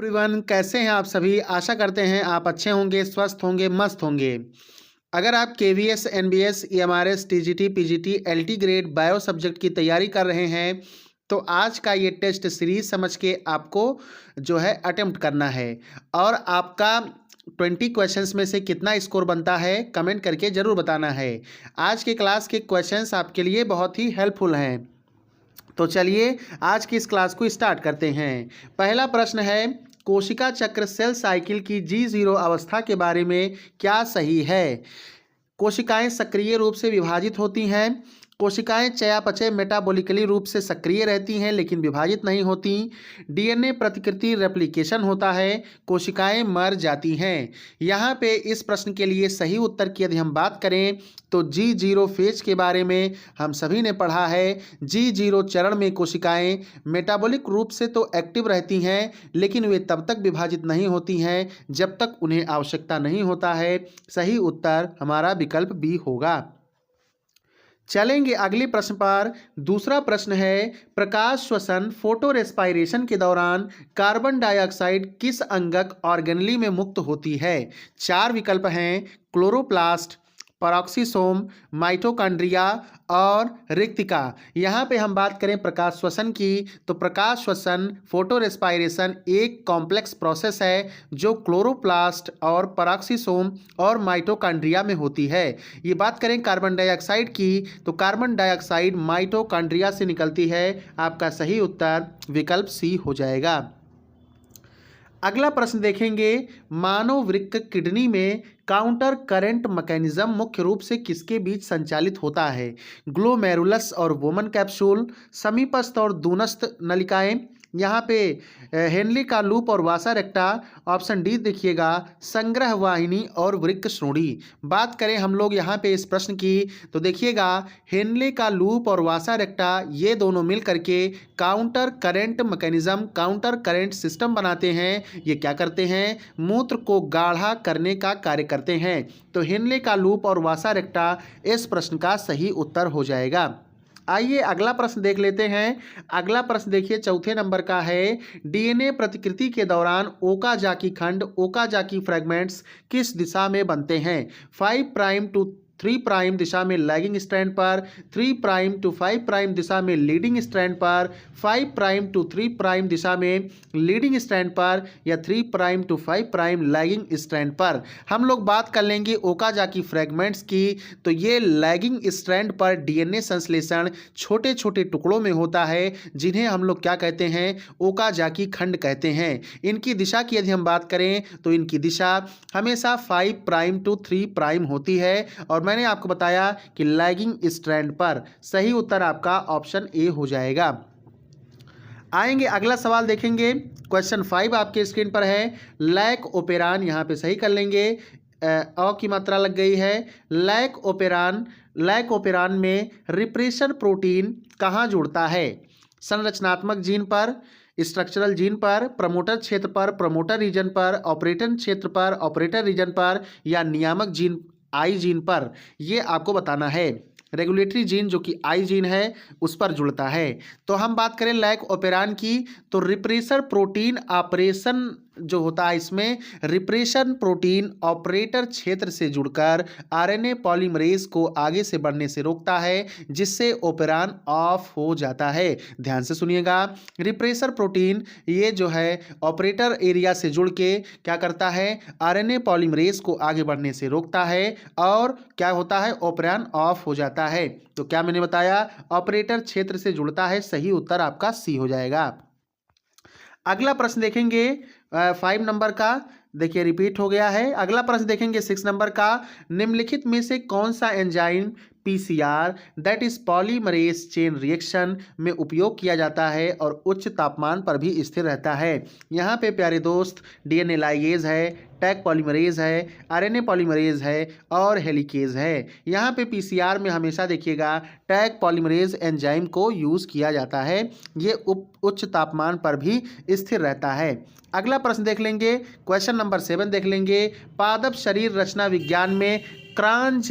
Everyone, कैसे हैं आप सभी। आशा करते हैं आप अच्छे होंगे, स्वस्थ होंगे, मस्त होंगे। अगर आप KVS, NBS, EMRS, TGT, PGT, LT grade bio subject की तैयारी कर रहे हैं तो आज का ये टेस्ट सीरीज समझ के आपको जो है अटेम्प्ट करना है और आपका 20 क्वेश्चंस में से कितना स्कोर बनता है कमेंट करके ज़रूर बताना है। आज के क्लास के क्वेश्चंस आपके लिए बहुत ही हेल्पफुल हैं। तो चलिए आज की इस क्लास को स्टार्ट करते हैं। पहला प्रश्न है, कोशिका चक्र सेल साइकिल की G0 अवस्था के बारे में क्या सही है। कोशिकाएं सक्रिय रूप से विभाजित होती हैं। कोशिकाएं चयापचय मेटाबॉलिकली रूप से सक्रिय रहती हैं लेकिन विभाजित नहीं होती। डीएनए प्रतिकृति रेप्लिकेशन होता है। कोशिकाएं मर जाती हैं। यहाँ पे इस प्रश्न के लिए सही उत्तर की यदि हम बात करें तो G0 फेज के बारे में हम सभी ने पढ़ा है। G0 चरण में कोशिकाएं मेटाबॉलिक रूप से तो एक्टिव रहती हैं लेकिन वे तब तक विभाजित नहीं होती हैं जब तक उन्हें आवश्यकता नहीं होता है। सही उत्तर हमारा विकल्प बी होगा। चलेंगे अगले प्रश्न पर। दूसरा प्रश्न है, प्रकाश श्वसन फोटो रेस्पायरेशन के दौरान कार्बन डाइऑक्साइड किस अंगक ऑर्गेनली में मुक्त होती है। चार विकल्प हैं, क्लोरोप्लास्ट, पेरोक्सिसोम, माइटोकॉन्ड्रिया और रिक्तिका। यहाँ पे हम बात करें प्रकाश श्वसन की तो प्रकाश श्वसन फोटो रेस्पायरेशन एक कॉम्प्लेक्स प्रोसेस है जो क्लोरोप्लास्ट और पेरोक्सिसोम और माइटोकॉन्ड्रिया में होती है। ये बात करें कार्बन डाइऑक्साइड की तो कार्बन डाइऑक्साइड माइटोकॉन्ड्रिया से निकलती है। आपका सही उत्तर विकल्प सी हो जाएगा। अगला प्रश्न देखेंगे, मानव वृक्क किडनी में काउंटर करंट मैकेनिज्म मुख्य रूप से किसके बीच संचालित होता है। ग्लोमेरुलस और वोमन कैप्सूल, समीपस्थ और दूरस्थ नलिकाएं, यहाँ पे हेनली का लूप और वासा रेक्टा। ऑप्शन डी देखिएगा, संग्रह वाहिनी और वृक्क श्रोणी। बात करें हम लोग यहाँ पे इस प्रश्न की तो देखिएगा, हेनली का लूप और वासा रेक्टा ये दोनों मिल करके counter current mechanism, counter current system बनाते हैं। ये क्या करते हैं, मूत्र को गाढ़ा करने का कार्य करते हैं। तो हेनली का लूप और वासा रेक्टा इस प्रश्न का सही उत्तर हो जाएगा। आइए अगला प्रश्न देख लेते हैं। अगला प्रश्न देखिए चौथे नंबर का है, डीएनए प्रतिकृति के दौरान ओकाजाकी खंड, ओकाजाकी फ्रैगमेंट्स किस दिशा में बनते हैं। 5 प्राइम टू 3 प्राइम दिशा में लैगिंग स्ट्रैंड पर, 3 प्राइम टू 5 प्राइम दिशा में लीडिंग स्ट्रैंड पर, 5 प्राइम टू 3 प्राइम दिशा में लीडिंग स्ट्रैंड पर या 3 prime to 5 prime lagging strand पर। हम लोग बात कर लेंगे ओकाजाकी फ्रैगमेंट्स की तो ये लैगिंग स्ट्रैंड पर डीएनए संश्लेषण छोटे छोटे टुकड़ों में होता है जिन्हें हम लोग क्या कहते हैं, ओकाजाकी खंड कहते हैं। इनकी दिशा की यदि हम बात करें तो इनकी दिशा हमेशा 5 प्राइम टू 3 प्राइम होती है और मैंने आपको बताया कि लैगिंग स्ट्रैंड पर। सही उत्तर आपका ऑप्शन ए हो जाएगा। आएंगे अगला सवाल देखेंगे। क्वेश्चन 5 आपके स्क्रीन पर है, लैक ओपेरान, यहाँ पे सही कर लेंगे, अ की मात्रा लग गई है। लैक ओपेरान में रिप्रेशन प्रोटीन कहाँ जुड़ता है। संरचनात्मक जीन पर, स्ट्रक्चरल जीन पर, प्रमोटर क्षेत्र पर, प्रमोटर रीजन पर, ऑपरेटर क्षेत्र पर, ऑपरेटर रीजन पर या नियामक जीन आई जीन पर। ये आपको बताना है। रेगुलेटरी जीन जो कि आई जीन है उस पर जुड़ता है। तो हम बात करें लैक ओपेरान की तो रिप्रेसर प्रोटीन ऑपरेशन जो होता है, इसमें रिप्रेशन प्रोटीन ऑपरेटर क्षेत्र से जुड़कर आरएनए पॉलीमरेज को आगे से बढ़ने से रोकता है जिससे ओपेरान ऑफ हो जाता है। ध्यान से सुनिएगा, रिप्रेसर प्रोटीन ये जो है ऑपरेटर एरिया से जुड़ के क्या करता है, आरएनए पॉलीमरेज को आगे बढ़ने से रोकता है और क्या होता है, ओपेरान ऑफ हो जाता है। तो क्या मैंने बताया, ऑपरेटर क्षेत्र से जुड़ता है। सही उत्तर आपका सी हो जाएगा। अगला प्रश्न देखेंगे 5 नंबर का, देखिए रिपीट हो गया है। अगला प्रश्न देखेंगे 6 नंबर का, निम्नलिखित में से कौन सा enzyme PCR that is polymerase chain reaction में उपयोग किया जाता है और उच्च तापमान पर भी स्थिर रहता है। यहाँ पे प्यारे दोस्त डीएनए लाइगेज है, टैग पॉलीमरेज है, आरएनए पॉलीमरेज है और हेलिकेज है। यहाँ पे पीसीआर में हमेशा देखिएगा टैग पॉलीमरेज एंजाइम को यूज़ किया जाता है। ये उच्च तापमान पर भी स्थिर रहता है। अगला प्रश्न देख लेंगे, क्वेश्चन नंबर 7 देख लेंगे। पादप शरीर रचना विज्ञान में क्रांच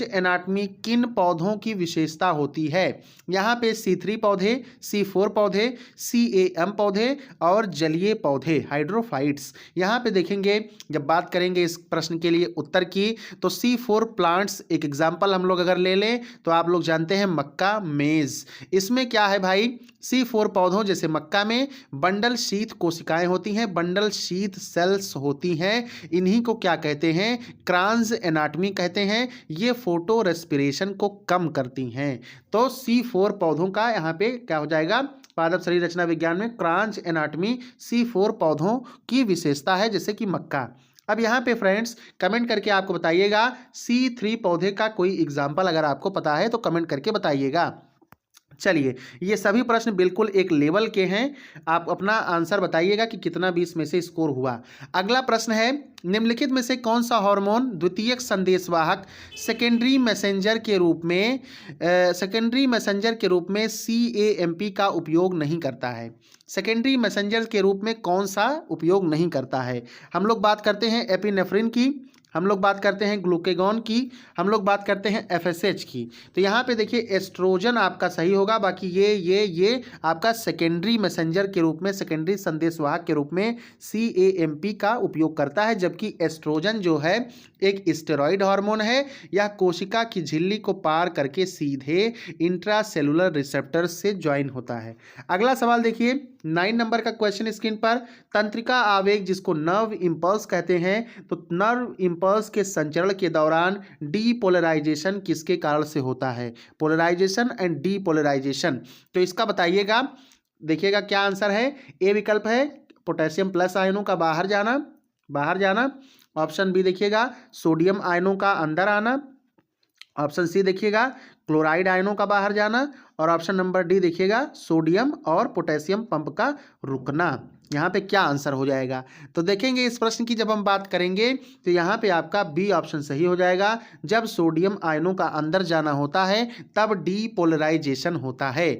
एनाटमी किन पौधों की विशेषता होती है? यहाँ पे C3 पौधे, C4 पौधे, CAM पौधे और जलीय पौधे हाइड्रोफाइट्स। यहाँ पे देखेंगे जब बात करेंगे इस प्रश्न के लिए उत्तर की, तो C4 प्लांट्स एक एग्जाम्पल हम लोग अगर ले लें तो आप लोग जानते हैं मक्का, मेज। इसमें क्या है भाई, C4 पौधों जैसे मक्का में बंडल शीथ कोशिकाएं होती हैं, बंडल शीथ सेल्स होती हैं। इन्हीं को क्या कहते हैं? क्रांच एनाटमी कहते हैं। ये फोटो रेस्पिरेशन को कम करती हैं। तो C4 पौधों का यहाँ पे क्या हो जाएगा? पादप शरीर रचना विज्ञान में क्रांच एनाटमी C4 पौधों की विशेषता है, जैसे कि मक्का। अब यहाँ पे फ्रेंड्स कमेंट करके आपको बताइएगा C3 पौधे का कोई एग्जाम्पल अगर आपको पता है तो कमेंट करके बताइएगा। चलिए, ये सभी प्रश्न बिल्कुल एक लेवल के हैं। आप अपना आंसर बताइएगा कि कितना 20 में से स्कोर हुआ। अगला प्रश्न है, निम्नलिखित में से कौन सा हार्मोन द्वितीयक संदेशवाहक सेकेंडरी मैसेंजर के रूप में CAMP का उपयोग नहीं करता है? सेकेंडरी मैसेंजर के रूप में कौन सा उपयोग नहीं करता है? हम लोग बात करते हैं एपिनेफ्रिन की, हम लोग बात करते हैं ग्लूकेगॉन की, हम लोग बात करते हैं FSH की। तो यहाँ पे देखिए एस्ट्रोजन आपका सही होगा, बाकी ये आपका सेकेंडरी मैसेंजर के रूप में, सेकेंडरी संदेशवाहक के रूप में CAMP का उपयोग करता है। जबकि एस्ट्रोजन जो है एक स्टेरॉइड हार्मोन है, यह कोशिका की झिल्ली को पार करके सीधे इंट्रासेलुलर रिसेप्टर से ज्वाइन होता है। अगला सवाल देखिए 9 नंबर का क्वेश्चन स्क्रीन पर, तंत्रिका आवेग जिसको नर्व इम्पल्स कहते हैं, तो नर्व इम्पल्स के संचरण के दौरान डीपोलराइजेशन किसके कारण से होता है? Polarization and depolarization. तो इसका बताइएगा, देखिएगा क्या आंसर है। ए विकल्प है पोटेशियम प्लस आयनों का बाहर जाना। ऑप्शन बी देखिएगा सोडियम आयनों का अंदर आना। ऑप्शन सी देखिएगा क्लोराइड आयनों का बाहर जाना। और ऑप्शन नंबर डी देखिएगा सोडियम और पोटेशियम पंप का रुकना। यहाँ पे क्या आंसर हो जाएगा? तो देखेंगे इस प्रश्न की जब हम बात करेंगे तो यहाँ पे आपका बी ऑप्शन सही हो जाएगा। जब सोडियम आयनों का अंदर जाना होता है तब डीपोलराइजेशन होता है।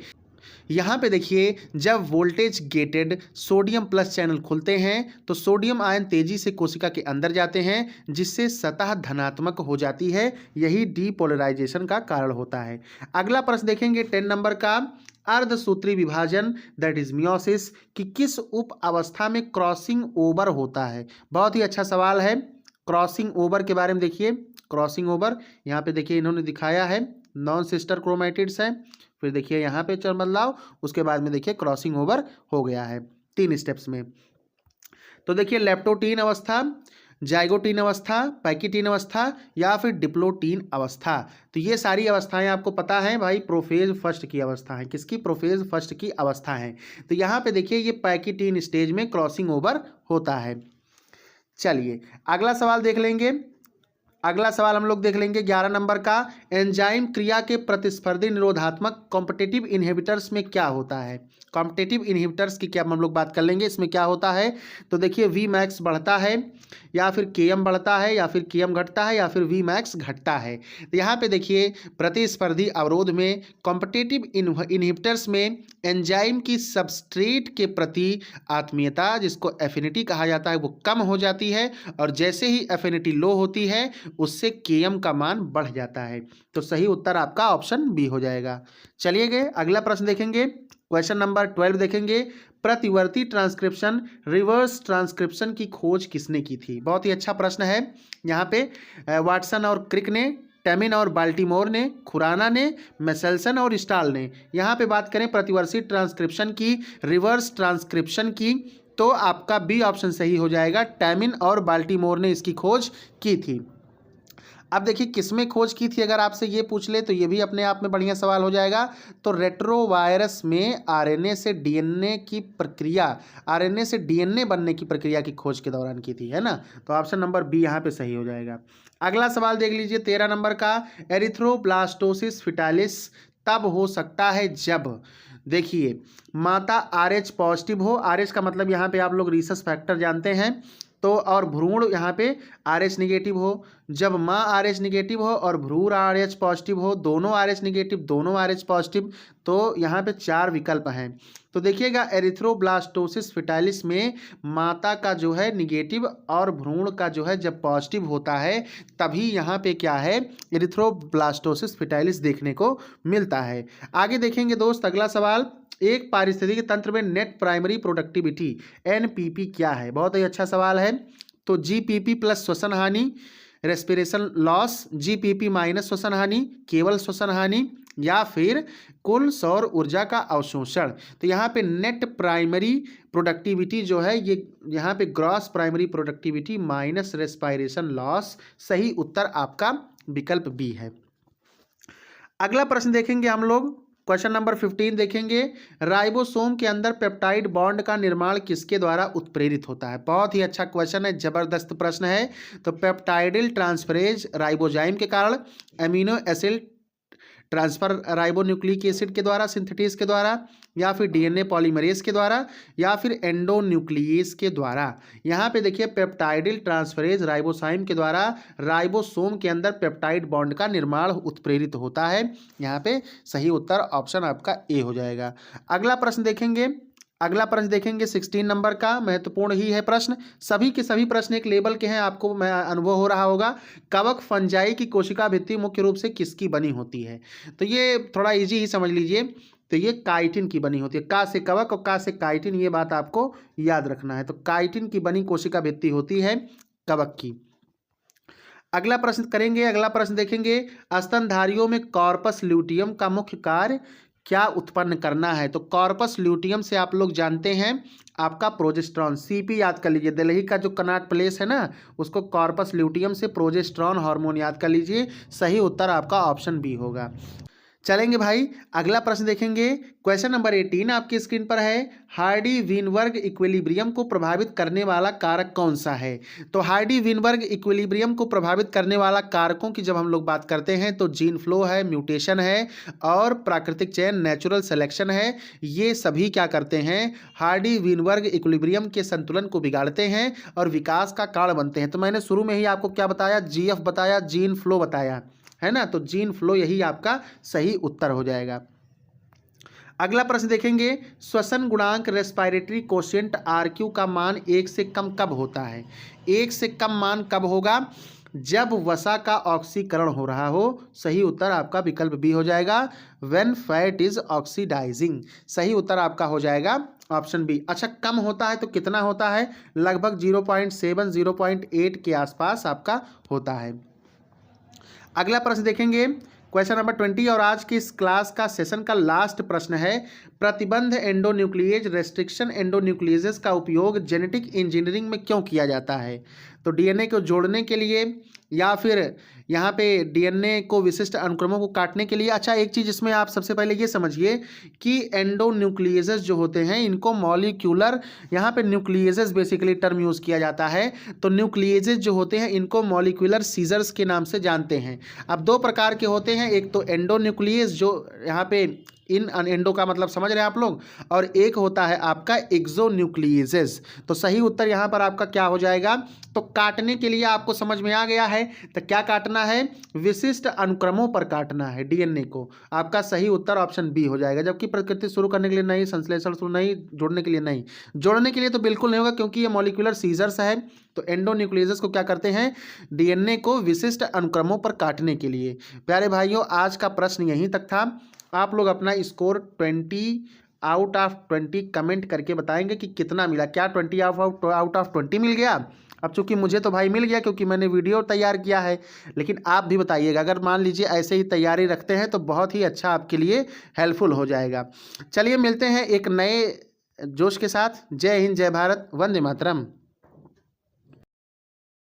यहाँ पे देखिए जब voltage gated sodium plus channel खुलते हैं तो सोडियम आयन तेजी से कोशिका के अंदर जाते हैं, जिससे सतह धनात्मक हो जाती है। यही डीपोलराइजेशन का कारण होता है। अगला प्रश्न देखेंगे 10 नंबर का, अर्धसूत्री विभाजन दैट इज मियोसिस की किस उप अवस्था में क्रॉसिंग ओवर होता है? बहुत ही अच्छा सवाल है। क्रॉसिंग ओवर के बारे में देखिए, क्रॉसिंग ओवर यहाँ पे देखिए इन्होंने दिखाया है, नॉन सिस्टर क्रोमैटिड्स है। फिर देखिए यहाँ पे चल बदलाव, उसके बाद में देखिए क्रॉसिंग ओवर हो गया है 3 स्टेप्स में। तो देखिए लेप्टोटीन अवस्था, जाइगोटीन अवस्था, पैकिटीन अवस्था या फिर डिप्लोटीन अवस्था। तो ये सारी अवस्थाएं आपको पता है भाई, प्रोफेज फर्स्ट की अवस्था है। किसकी? प्रोफेज फर्स्ट की अवस्था है। तो यहाँ पे देखिए ये पैकिटीन स्टेज में क्रॉसिंग ओवर होता है। चलिए अगला सवाल देख लेंगे। अगला सवाल हम लोग देख लेंगे 11 नंबर का, एंजाइम क्रिया के प्रतिस्पर्धी निरोधात्मक कॉम्पिटिटिव इनहिबिटर्स में क्या होता है? कॉम्पिटिटिव इनहिबिटर्स की क्या हम लोग बात कर लेंगे, इसमें क्या होता है? तो देखिए Vmax बढ़ता है या फिर Km बढ़ता है या फिर Km घटता है या फिर Vmax घटता है। तो यहाँ पे देखिए प्रतिस्पर्धी अवरोध में कॉम्पिटिटिव इनहिबिटर्स में एंजाइम की सबस्ट्रेट के प्रति आत्मीयता, जिसको एफिनिटी कहा जाता है, वो कम हो जाती है। और जैसे ही एफिनिटी लो होती है उससे Km का मान बढ़ जाता है। तो सही उत्तर आपका ऑप्शन बी हो जाएगा। चलिए गए अगला प्रश्न देखेंगे, क्वेश्चन नंबर 12 देखेंगे, प्रतिवर्ती ट्रांसक्रिप्शन रिवर्स ट्रांसक्रिप्शन की खोज किसने की थी? बहुत ही अच्छा प्रश्न है। यहाँ पे वाटसन और क्रिक ने, टेमिन और बाल्टीमोर ने, खुराना ने, मेसेल्सन और स्टाल ने। यहाँ पे बात करें प्रतिवर्ती ट्रांसक्रिप्शन की, रिवर्स ट्रांसक्रिप्शन की, तो आपका बी ऑप्शन सही हो जाएगा। टेमिन और बाल्टीमोर ने इसकी खोज की थी। अब देखिए किसमें खोज की थी, अगर आपसे ये पूछ ले तो ये भी अपने आप में बढ़िया सवाल हो जाएगा। तो रेट्रोवायरस में आरएनए से डीएनए की प्रक्रिया, आरएनए से डीएनए बनने की प्रक्रिया की खोज के दौरान की थी, है ना। तो ऑप्शन नंबर बी यहाँ पे सही हो जाएगा। अगला सवाल देख लीजिए 13 नंबर का, एरिथ्रोब्लास्टोसिस फिटालिस तब हो सकता है जब, देखिए माता RH पॉजिटिव हो, RH का मतलब यहाँ पे आप लोग रीसस फैक्टर जानते हैं, तो और भ्रूण यहाँ पे RH निगेटिव हो, जब माँ RH निगेटिव हो और भ्रूण RH पॉजिटिव हो, दोनों RH निगेटिव, दोनों RH पॉजिटिव, तो यहाँ पे 4 विकल्प हैं। तो देखिएगा एरिथ्रोब्लास्टोसिस फिटालिस में माता का जो है निगेटिव और भ्रूण का जो है जब पॉजिटिव होता है तभी यहाँ पे क्या है, एरिथ्रोब्लास्टोसिस फिटालिस देखने को मिलता है। आगे देखेंगे दोस्त अगला सवाल, एक पारिस्थितिकी तंत्र में नेट प्राइमरी प्रोडक्टिविटी NPP क्या है। बहुत ही अच्छा सवाल है। तो GPP प्लस श्वसन हानि, रेस्पिरेशन लॉस, GPP माइनस श्वसन हानि, केवल श्वसन हानि, या फिर कुल सौर ऊर्जा का अवशोषण। तो यहाँ पे नेट प्राइमरी प्रोडक्टिविटी जो है ये यहाँ पे gross primary productivity minus respiration loss, सही उत्तर आपका विकल्प बी है। अगला प्रश्न देखेंगे हम लोग, क्वेश्चन नंबर 15 देखेंगे, राइबोसोम के अंदर पेप्टाइड बॉन्ड का निर्माण किसके द्वारा उत्प्रेरित होता है। बहुत ही अच्छा क्वेश्चन है, जबरदस्त प्रश्न है। तो पेप्टाइडिल ट्रांसफरेज राइबोजाइम के कारण, amino acid transfer ribonucleic acid के द्वारा, सिंथेटिस के द्वारा, या फिर DNA पॉलीमरेज के द्वारा, या फिर एंडोन्यूक्लियस के द्वारा। यहाँ पे देखिए पेप्टाइडिल ट्रांसफरेज राइबोसाइम के द्वारा राइबोसोम के अंदर पेप्टाइड बॉन्ड का निर्माण उत्प्रेरित होता है। यहाँ पे सही उत्तर ऑप्शन आपका ए हो जाएगा। अगला प्रश्न देखेंगे, 16 नंबर का, महत्वपूर्ण ही है प्रश्न। सभी के सभी प्रश्न एक लेवल के हैं, आपको मैं अनुभव हो रहा होगा। कवक फंजाई की कोशिका भित्ति मुख्य रूप से किसकी बनी होती है। तो ये थोड़ा इजी ही समझ लीजिए, तो ये काइटिन की बनी होती है। का से कवक और का से काइटिन, ये बात आपको याद रखना है। तो काइटिन की बनी कोशिका भित्ति होती है कवक की। अगला प्रश्न करेंगे, अगला प्रश्न देखेंगे, स्तनधारियों में कॉर्पस ल्यूटियम का मुख्य कार्य क्या उत्पन्न करना है। तो कॉर्पस ल्यूटियम से आप लोग जानते हैं आपका प्रोजेस्टेरॉन, CP याद कर लीजिए, दिल्ली का जो कनॉट प्लेस है ना, उसको कॉर्पस ल्यूटियम से प्रोजेस्टेरॉन हार्मोन याद कर लीजिए। सही उत्तर आपका ऑप्शन बी होगा। चलेंगे भाई, अगला प्रश्न देखेंगे, क्वेश्चन नंबर 18 आपकी स्क्रीन पर है, हार्डी वीनबर्ग इक्विलिब्रियम को प्रभावित करने वाला कारक कौन सा है। तो हार्डी वीनबर्ग इक्विलिब्रियम को प्रभावित करने वाला कारकों की जब हम लोग बात करते हैं तो जीन फ्लो है, म्यूटेशन है, और प्राकृतिक चयन नेचुरल सिलेक्शन है। ये सभी क्या करते हैं, हार्डी वीनबर्ग इक्विलिब्रियम के संतुलन को बिगाड़ते हैं और विकास का कारण बनते हैं। तो मैंने शुरू में ही आपको क्या बताया, GF बताया, जीन फ्लो बताया है ना। तो जीन फ्लो यही आपका सही उत्तर हो जाएगा। अगला प्रश्न देखेंगे, श्वसन गुणांक रेस्पिरेटरी कोशिएंट RQ का मान 1 से कम कब होता है। 1 से कम मान कब होगा, जब वसा का ऑक्सीकरण हो रहा हो। सही उत्तर आपका विकल्प बी हो जाएगा, व्हेन फैट इज ऑक्सीडाइजिंग। सही उत्तर आपका हो जाएगा ऑप्शन बी। अच्छा, कम होता है तो कितना होता है, लगभग 0.7 0.8 के आसपास आपका होता है। अगला प्रश्न देखेंगे, क्वेश्चन नंबर 20 और आज की इस क्लास का सेशन का लास्ट प्रश्न है, प्रतिबंध एंडोन्यूक्लिएज रेस्ट्रिक्शन एंडोन्यूक्लिएजेस का उपयोग जेनेटिक इंजीनियरिंग में क्यों किया जाता है। तो DNA को जोड़ने के लिए, या फिर यहाँ पे DNA को विशिष्ट अनुक्रमों को काटने के लिए। अच्छा, एक चीज़ इसमें आप सबसे पहले ये समझिए कि एंडोन्यूक्लिएजेस जो होते हैं इनको मॉलिक्यूलर, यहाँ पे न्यूक्लिएजेस बेसिकली टर्म यूज़ किया जाता है। तो न्यूक्लिएजेस जो होते हैं इनको मॉलिक्यूलर सीजर्स के नाम से जानते हैं। अब 2 प्रकार के होते हैं, एक तो एंडोन्यूक्लिएज जो यहाँ पे इन एंडो का मतलब समझ रहे हैं आप लोग, और एक होता है आपका एक्सोन्यूक्लिएजेस। तो सही उत्तर यहाँ पर आपका क्या हो जाएगा, तो काटने के लिए आपको समझ में आ गया है। तो क्या काटना है, विशिष्ट अनुक्रमों पर काटना है DNA को। आपका सही उत्तर ऑप्शन बी हो जाएगा। जबकि प्रकृति शुरू करने के लिए नहीं, संश्लेषण शुरू नहीं, जोड़ने के लिए नहीं। जोड़ने के लिए तो बिल्कुल नहीं होगा क्योंकि ये मॉलिक्यूलर सीजर्स है। तो एंडोन्यूक्लिएजेस को क्या करते हैं, DNA को विशिष्ट अनुक्रमों पर काटने के लिए। प्यारे भाइयों, आज का प्रश्न यहीं तक था। आप लोग अपना स्कोर 20 आउट ऑफ 20 कमेंट करके बताएंगे कि कितना मिला। क्या 20 आउट ऑफ 20 मिल गया। अब चूंकि मुझे तो भाई मिल गया क्योंकि मैंने वीडियो तैयार किया है, लेकिन आप भी बताइएगा। अगर मान लीजिए ऐसे ही तैयारी रखते हैं तो बहुत ही अच्छा आपके लिए हेल्पफुल हो जाएगा। चलिए मिलते हैं एक नए जोश के साथ। जय हिंद, जय भारत, वंदे मातरम।